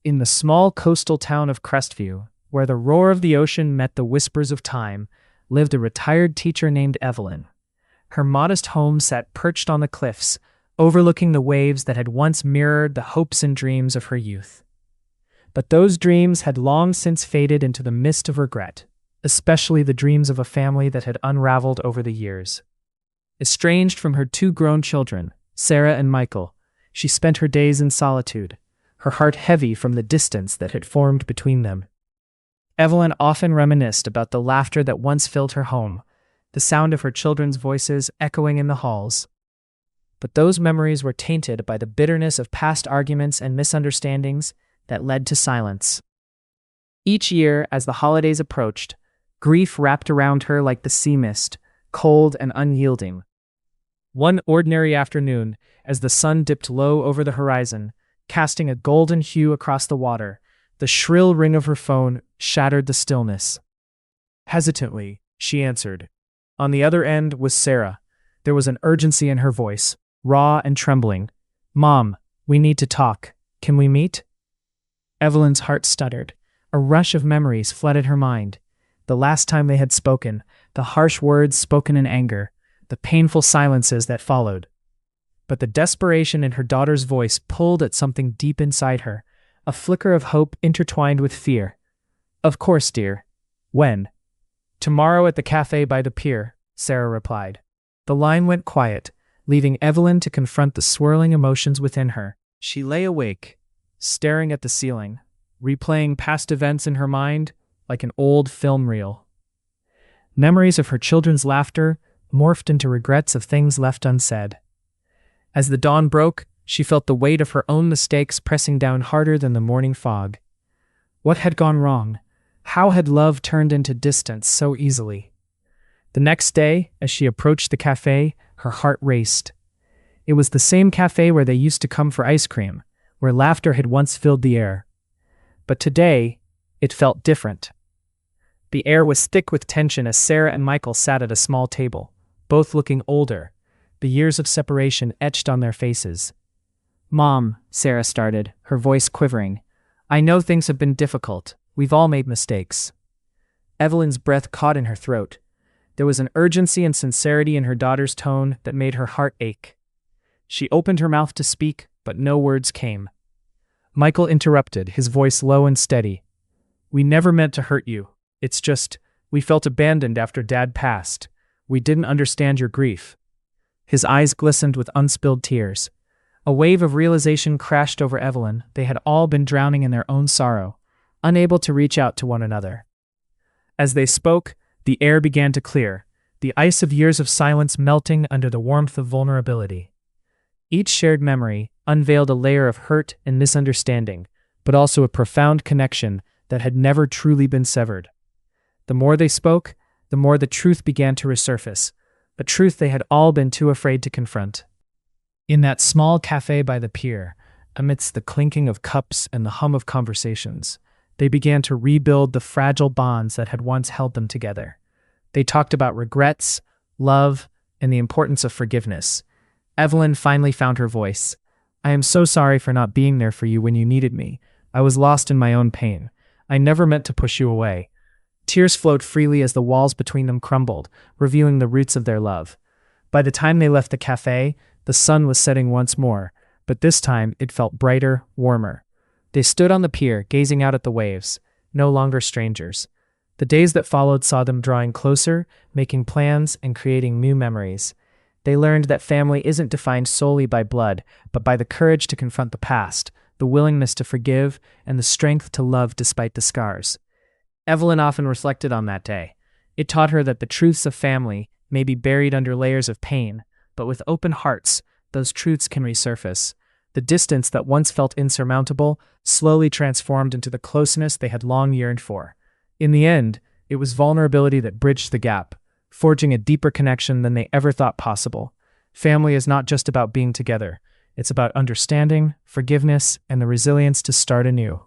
In the small coastal town of Crestview, where the roar of the ocean met the whispers of time, lived a retired teacher named Evelyn. Her modest home sat perched on the cliffs, overlooking the waves that had once mirrored the hopes and dreams of her youth. But those dreams had long since faded into the mist of regret, especially the dreams of a family that had unraveled over the years. Estranged from her two grown children, Sarah and Michael, she spent her days in solitude, her heart heavy from the distance that had formed between them. Evelyn often reminisced about the laughter that once filled her home, the sound of her children's voices echoing in the halls. But those memories were tainted by the bitterness of past arguments and misunderstandings that led to silence. Each year, as the holidays approached, grief wrapped around her like the sea mist, cold and unyielding. One ordinary afternoon, as the sun dipped low over the horizon, casting a golden hue across the water, the shrill ring of her phone shattered the stillness. Hesitantly, she answered. On the other end was Sarah. There was an urgency in her voice, raw and trembling. "Mom, we need to talk. Can we meet?" Evelyn's heart stuttered. A rush of memories flooded her mind. The last time they had spoken, the harsh words spoken in anger, the painful silences that followed. But the desperation in her daughter's voice pulled at something deep inside her, a flicker of hope intertwined with fear. "Of course, dear. When?" "Tomorrow at the cafe by the pier," Sarah replied. The line went quiet, leaving Evelyn to confront the swirling emotions within her. She lay awake, staring at the ceiling, replaying past events in her mind like an old film reel. Memories of her children's laughter morphed into regrets of things left unsaid. As the dawn broke, she felt the weight of her own mistakes pressing down harder than the morning fog. What had gone wrong? How had love turned into distance so easily? The next day, as she approached the cafe, her heart raced. It was the same cafe where they used to come for ice cream, where laughter had once filled the air. But today, it felt different. The air was thick with tension as Sarah and Michael sat at a small table, both looking older, the years of separation etched on their faces. "Mom," Sarah started, her voice quivering, "I know things have been difficult. We've all made mistakes." Evelyn's breath caught in her throat. There was an urgency and sincerity in her daughter's tone that made her heart ache. She opened her mouth to speak, but no words came. Michael interrupted, his voice low and steady. "We never meant to hurt you. It's just, we felt abandoned after Dad passed. We didn't understand your grief." His eyes glistened with unspilled tears. A wave of realization crashed over Evelyn. They had all been drowning in their own sorrow, unable to reach out to one another. As they spoke, the air began to clear, the ice of years of silence melting under the warmth of vulnerability. Each shared memory unveiled a layer of hurt and misunderstanding, but also a profound connection that had never truly been severed. The more they spoke, the more the truth began to resurface, a truth they had all been too afraid to confront. In that small cafe by the pier, amidst the clinking of cups and the hum of conversations, they began to rebuild the fragile bonds that had once held them together. They talked about regrets, love, and the importance of forgiveness. Evelyn finally found her voice. "I am so sorry for not being there for you when you needed me. I was lost in my own pain. I never meant to push you away." Tears flowed freely as the walls between them crumbled, revealing the roots of their love. By the time they left the cafe, the sun was setting once more, but this time it felt brighter, warmer. They stood on the pier, gazing out at the waves, no longer strangers. The days that followed saw them drawing closer, making plans, and creating new memories. They learned that family isn't defined solely by blood, but by the courage to confront the past, the willingness to forgive, and the strength to love despite the scars. Evelyn often reflected on that day. It taught her that the truths of family may be buried under layers of pain, but with open hearts, those truths can resurface. The distance that once felt insurmountable slowly transformed into the closeness they had long yearned for. In the end, it was vulnerability that bridged the gap, forging a deeper connection than they ever thought possible. Family is not just about being together. It's about understanding, forgiveness, and the resilience to start anew.